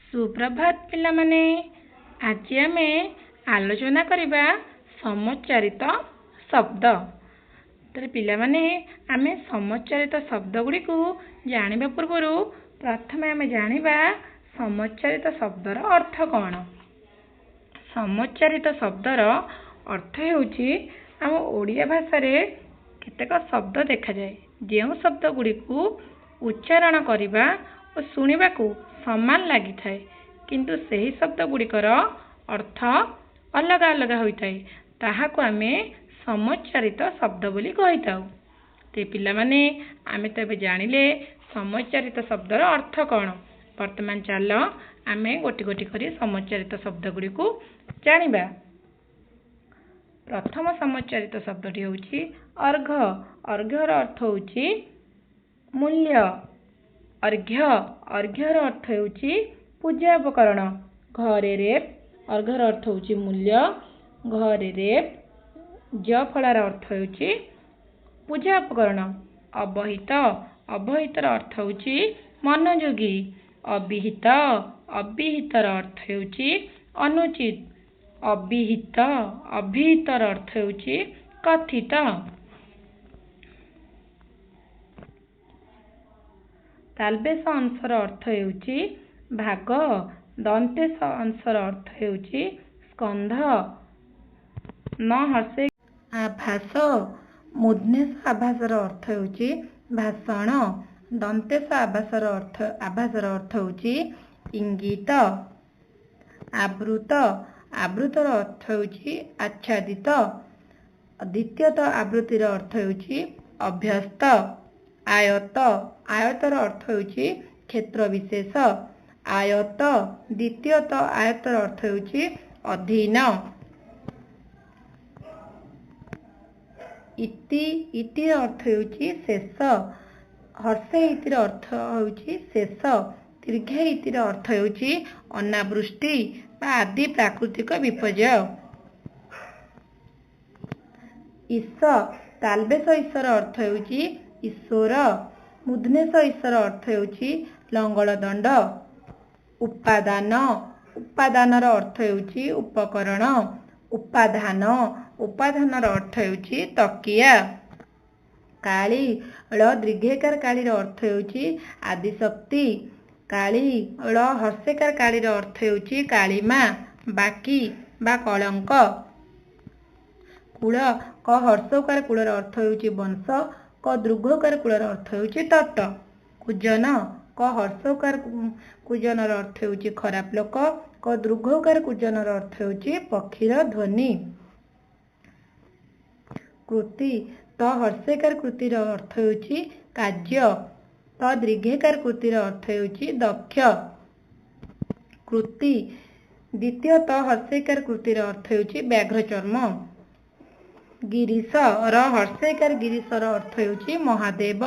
सुप्रभात पिलामाने आज आमे आलोचना करिबा समोच्चारित शब्द। तर पिलामाने आमे समोच्चारित शब्द गुडी को जानिबा पूर्वरु प्रथमे आमे जानिबा समोच्चारित शब्दर अर्थ कौन। समोच्चारित शब्दर अर्थ हेउची आम ओडिया भाषा रे केतेक शब्द देखा जाए जेउ शब्द गुडी को उच्चारण करिबा और सुनिबा को समान लगी थाए किंतु सही शब्द गुड़िकर अर्थ अलग अलग होता है ताहाको आमे समोच्चारित शब्द बोली कहि थाउ। ते पिला माने आमे तबे जानिले समोच्चारित शब्दर अर्थ कौन। वर्तमान चल आमे गोटी गोटी करी समोच्चारित शब्द गुडी को जानिबा। प्रथम समोच्चारित शब्दटी होउची अर्घ। अर्घ्यर अर्थ होउची मूल्य। अर्घ्य अर्घ्यर अर्थ होउची पूजा उपकरण। घरे रेप अर्घ्यर अर्थ होउची मूल्य। घरे रेप ज फलार अर्थ होउची पूजा उपकरण। अबहित अबहितर अर्थ होउची मनोयोगी। अविहित अविहितर अर्थ होउची अनुचित। अविहित अविहितर अर्थ होउची कथित। तालबेश अंशर अर्थ हेउची भाग। दंतेश अंशर अर्थ हेउची स्कंध। न हर्षे आभास। मूर्धनेश आभासर अर्थ हेउची भाषण। दंतेश आभासर अर्थ हेउची इंगित। आवृत आवृतर अर्थ हेउची आच्छादित। द्वितीयत आवृत्तिर अर्थ हेउची अभ्यस्त। आयत आयतर अर्थ होउची क्षेत्र विशेष। आयत द्वितीयत आयतर अर्थ होउची अधीन। इति इतिर अर्थ होउची शेष। हर्षे इतिर अर्थ होउची शेष। दीर्घे इतिर अर्थ होउची अनावृष्टि बा आदि प्राकृतिक विपर्यय। ईश तालबेश ईश्वर अर्थ होउची ईश्वर। मूर्धनेश ईश्वर अर्थ होउची लंगल दंड। उपादान उपादानर अर्थ होउची उपकरण। उपाधान उपाधानर अर्थ होउची तकिया। काली ळ दीर्घेकार कालीर अर्थ होउची आदिशक्ति। काली ळ हर्षेकार कालीर अर्थ होउची कालीमा बाकी बा कलंक। कूल क हर्षकार कूलर अर्थ होउची वंश। क दृघकार कूलर अर्थ होउची तट। कुजन क हर्षकार कुजनर अर्थ होउची खराब लोक। क दृघकार कुजनर अर्थ होउची पक्षीर ध्वनि। कृति त हर्षेकार कृतिर अर्थ होउची कार्य। त दीर्घेकार कृतिर अर्थ होउची दक्ष। कृति द्वितीय त हर्षेकार कृतिर अर्थ होउची व्याघ्र चर्म। गिरीश र हर्षेकार गिरीशर अर्थ होउची महादेव।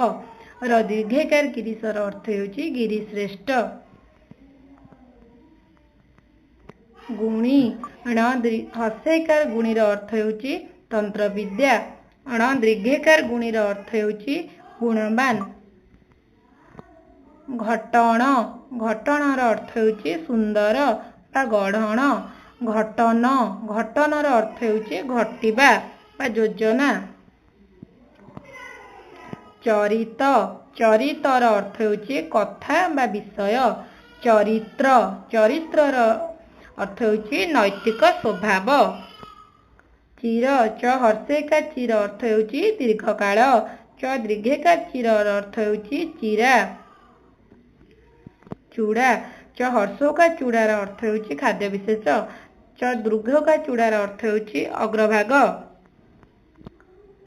र दीर्घेकार गिरीशर अर्थ होउची गिरिश्रेष्ठ। गुणी ण हर्षेकार गुणीर अर्थ होउची तंत्र विद्या। ण दीर्घेकार गुणीर अर्थ होउची गुणवान। घटण घटणर अर्थ होउची सुंदर बा गढ़ण। घटन घटनर अर्थ होउची घटिबा बा योजना। चरित चरितर अर्थ होउची कथा बा विषय। चरित्र चरित्रर अर्थ होउची नैतिक स्वभाव। चिर च हर्षेकार चिर अर्थ होउची दीर्घकाल। च दीर्घेकार चिरर अर्थ होउची चिरा। चूड़ा च हर्षकार चूड़ार अर्थ होउची खाद्य विशेष। च दीर्घकार चूड़ार अर्थ होउची अग्रभाग।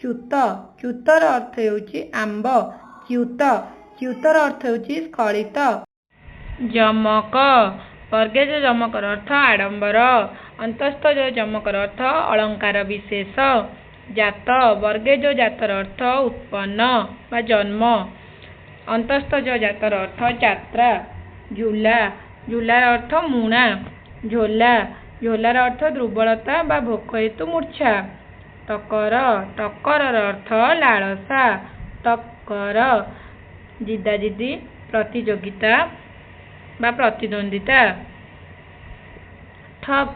च्युत च्युतर अर्थ होउची आंब। च्युत च्युतर अर्थ होउची स्खलित। जमक वर्गे जो जमकर अर्थ आडंबर। अंतस्थ जो जमकर अर्थ अलंकार विशेष। जात वर्गे जो जातर अर्थ उत्पन्न बा जन्म। अंतस्थ जो जातर अर्थ यात्रा। झूला झूलार अर्थ मुणा। झोला झोलार अर्थ दुर्बलता बा भोक हेतु मूर्छा। टकर टकरर अर्थ लालसा। टक्कर जिद्दाजिद्दी प्रतियोगिता ବା ପ୍ରତିଦ୍ୱନ୍ଦିତା। ଠକ୍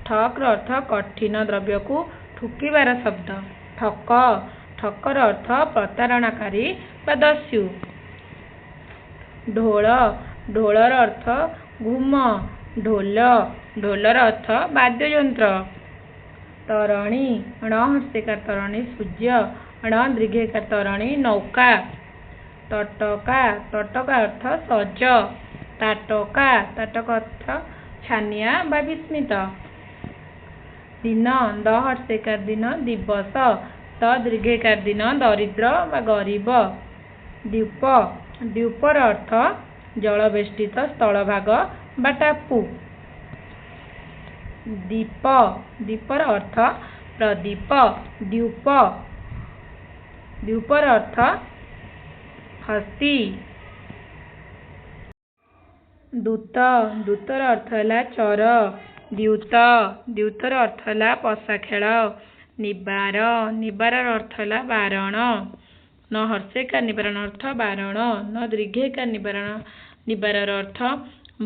ଠକ୍ର ଅର୍ଥ କଠିନ ଦ୍ରବ୍ୟକୁ ଠୁକିବାର ଶବ୍ଦ। ଠକ ଠକର ଅର୍ଥ ପ୍ରତାରଣାକାରୀ ବା ଦସ୍ୟୁ। ଢୋଳ ଢୋଳର ଅର୍ଥ ଘୁମ। ଢୋଲ ଢୋଲର ଅର୍ଥ ବାଦ୍ୟଯନ୍ତ୍ର। ତରଣୀ ଣ ହର୍ଷେକାର ତରଣୀ ସୂର୍ଯ୍ୟ। ଣ ଦୀର୍ଘେକାର ତରଣୀ ନୌକା। ତଟକା ତଟକା ଅର୍ଥ ସଜ। ତାଟକା ତାଟକା ଅର୍ଥ ଛାନିଆ ବା ବିସ୍ମିତ। ଦିନ ଦ ହର୍ଷେକାର ଦିନ ଦିବସ। ଦ ଦୀର୍ଘେକାର ଦିନ ଦରିଦ୍ର ବା ଗରିବ। ଦ୍ୱୀପ ଦ୍ୱୀପର ଅର୍ଥ ଜଳବେଷ୍ଟିତ ସ୍ଥଳଭାଗ ବା ଟାପୁ। ଦୀପ ଦୀପର ଅର୍ଥ ପ୍ରଦୀପ। ଦ୍ୱୀପ ଦ୍ୱୀପର ଅର୍ଥ ହସ୍ତୀ। ଦୂତ ଦୂତର ଅର୍ଥ ହେଲା ଚର। ଦ୍ୟୁତ ଦ୍ୟୁତର ଅର୍ଥ ହେଲା ପଶା ଖେଳ। ନିବାର ନିବାରର ଅର୍ଥ ହେଲା ବାରଣ। ନ ହର୍ଷେକାର ନିବାରଣ ଅର୍ଥ ବାରଣ। ନ ଦୀର୍ଘେକାର ନିବାରର ଅର୍ଥ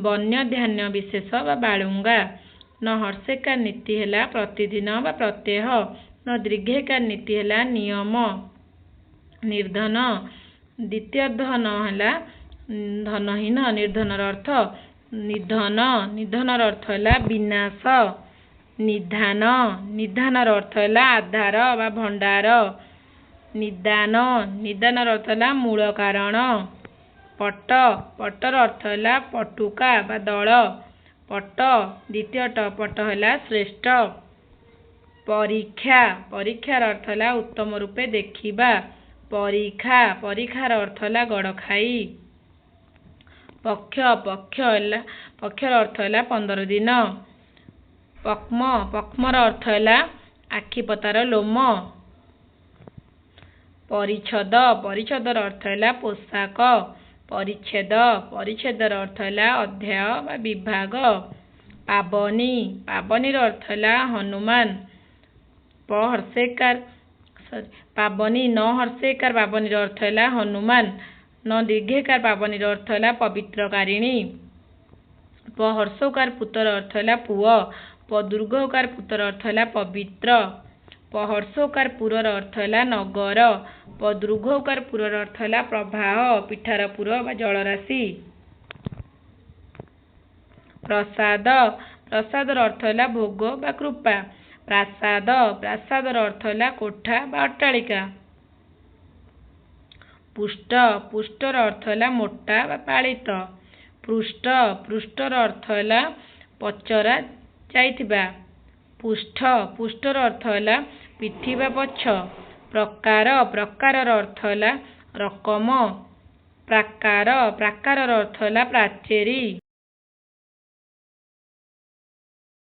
ବନ୍ୟ ଧାନ୍ୟ ବିଶେଷ ବା ବାଳୁଙ୍ଗା। ନ ହର୍ଷେକାର ନୀତି ହେଲା ପ୍ରତିଦିନ ବା ପ୍ରତ୍ୟହ। ନ ଦୀର୍ଘେକାର ନୀତି ହେଲା ନିୟମ। ନିର୍ଧନ ଦ୍ୱିତୀୟ ଧ ହେଲା ଧନହୀନ। ନିର୍ଧନର ଅର୍ଥ ନିଧନ। ନିଧନର ଅର୍ଥ ହେଲା ବିନାଶ। ନିଧାନ ନିଧାନର ଅର୍ଥ ହେଲା ଆଧାର ବା ଭଣ୍ଡାର। ନିଦାନ ନିଦାନର ଅର୍ଥ ହେଲା ମୂଳ କାରଣ। ପଟ ପଟର ଅର୍ଥ ହେଲା ପଟୁକା ବା ଦଳ। ପଟ ଦ୍ୱିତୀୟ ଟ ପଟ ହେଲା ଶ୍ରେଷ୍ଠ। ପରୀକ୍ଷା ପରୀକ୍ଷାର ଅର୍ଥ ହେଲା ଉତ୍ତମ ରୂପେ ଦେଖିବା। ପରୀକ୍ଷା ପରୀକ୍ଷାର ଅର୍ଥ ହେଲା ଗଡ଼ଖାଇ। ପକ୍ଷ ପକ୍ଷର ଅର୍ଥ ହେଲା 15 ଦିନ। ପକ୍ମ ପକ୍ମର ଅର୍ଥ ହେଲା ଆଖିପତାର ଲୋମ। ପରିଚ୍ଛଦ ପରିଚ୍ଛଦର ଅର୍ଥ ହେଲା ପୋଷାକ। ପରିଚ୍ଛେଦ ପରିଚ୍ଛେଦର ଅର୍ଥ ହେଲା ଅଧ୍ୟାୟ ବା ବିଭାଗ। ପାବନୀ ପାବନୀର ଅର୍ଥ ହେଲା ହନୁମାନ। ପାବନୀ ନ ହର୍ଷେକାର ପାବନୀର ଅର୍ଥ ହେଲା ହନୁମାନ। ନ ଦୀର୍ଘେକାର ପାବନୀର ଅର୍ଥ ହେଲା ପବିତ୍ରକାରିଣୀ। ପ ହର୍ଷଉକାର ପୁତର ଅର୍ଥ ହେଲା ପୁଅ। ପ ଦୀର୍ଘଉକାର ପୁତର ଅର୍ଥ ହେଲା ପବିତ୍ର। ପ ହର୍ଷଉକାର ପୁରର ଅର୍ଥ ହେଲା ନଗର। ପ ଦୀର୍ଘଉକାର ପୁରର ଅର୍ଥ ହେଲା ପ୍ରବାହ ପିଠାର ପୁର ବା ଜଳରାଶି। ପ୍ରସାଦ ପ୍ରସାଦର ଅର୍ଥ ହେଲା ଭୋଗ ବା କୃପା। ପ୍ରାସାଦ ପ୍ରାସାଦର ଅର୍ଥ ହେଲା କୋଠା ବା ଅଟ୍ଟାଳିକା। ପୁଷ୍ଟ ପୁଷ୍ଟର ଅର୍ଥ ହେଲା ମୋଟା ବା ପାଳିତ। ପୃଷ୍ଠ ପୃଷ୍ଠର ଅର୍ଥ ହେଲା ପଚରା ଯାଇଥିବା। ପୃଷ୍ଠ ପୃଷ୍ଠର ଅର୍ଥ ହେଲା ପିଠି ବା ପଛ। ପ୍ରକାର ପ୍ରକାରର ଅର୍ଥ ହେଲା ରକମ। ପ୍ରାକାର ପ୍ରାକାରର ଅର୍ଥ ହେଲା ପ୍ରାଚେରୀ।